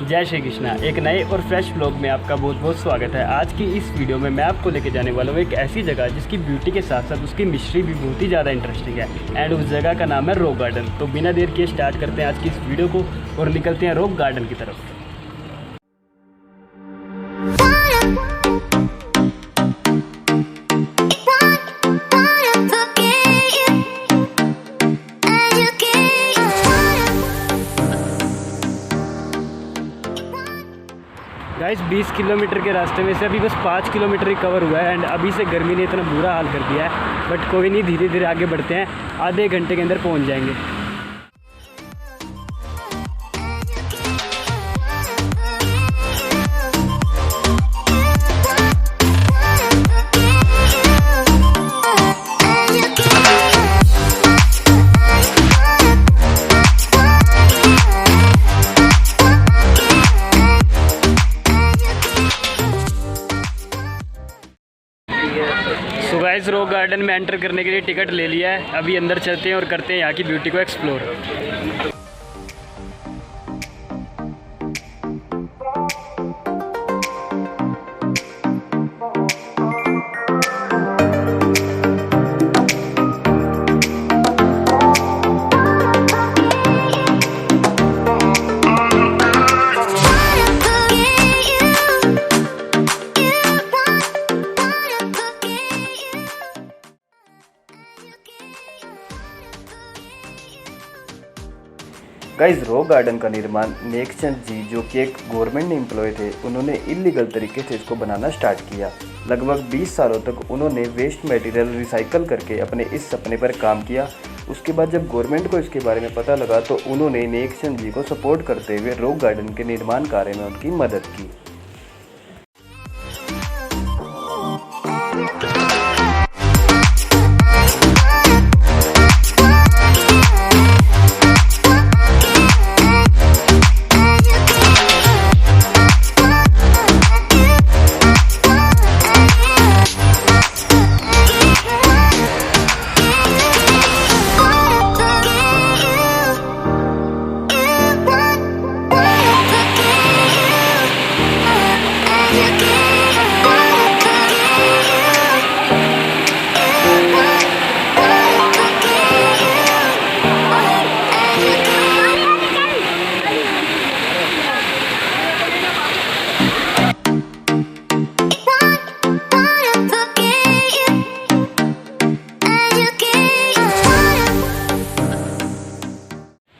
जय श्री कृष्णा। एक नए और फ्रेश ब्लॉग में आपका बहुत बहुत स्वागत है। आज की इस वीडियो में मैं आपको लेके जाने वाला हूँ एक ऐसी जगह जिसकी ब्यूटी के साथ साथ उसकी मिस्ट्री भी बहुत ही ज़्यादा इंटरेस्टिंग है एंड उस जगह का नाम है रॉक गार्डन। तो बिना देर किए स्टार्ट करते हैं आज की इस वीडियो को और निकलते हैं रॉक गार्डन की तरफ। गाइस 20 किलोमीटर के रास्ते में से अभी बस 5 किलोमीटर ही कवर हुआ है एंड अभी से गर्मी ने इतना बुरा हाल कर दिया है, बट कोई नहीं, धीरे धीरे आगे बढ़ते हैं, आधे घंटे के अंदर पहुंच जाएंगे। तो गाइस रॉक गार्डन में एंटर करने के लिए टिकट ले लिया है, अभी अंदर चलते हैं और करते हैं यहाँ की ब्यूटी को एक्सप्लोर। गाइस रॉक गार्डन का निर्माण नेकचंद जी, जो कि एक गवर्नमेंट एम्प्लॉय थे, उन्होंने इलीगल तरीके से इसको बनाना स्टार्ट किया। लगभग 20 सालों तक उन्होंने वेस्ट मटेरियल रिसाइकल करके अपने इस सपने पर काम किया। उसके बाद जब गवर्नमेंट को इसके बारे में पता लगा तो उन्होंने नेकचंद जी को सपोर्ट करते हुए रॉक गार्डन के निर्माण कार्य में उनकी मदद की।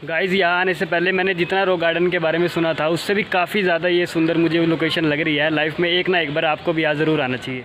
गाइस यहाँ आने से पहले मैंने जितना रॉक गार्डन के बारे में सुना था उससे भी काफ़ी ज़्यादा ये सुंदर मुझे लोकेशन लग रही है। लाइफ में एक ना एक बार आपको भी यहाँ ज़रूर आना चाहिए।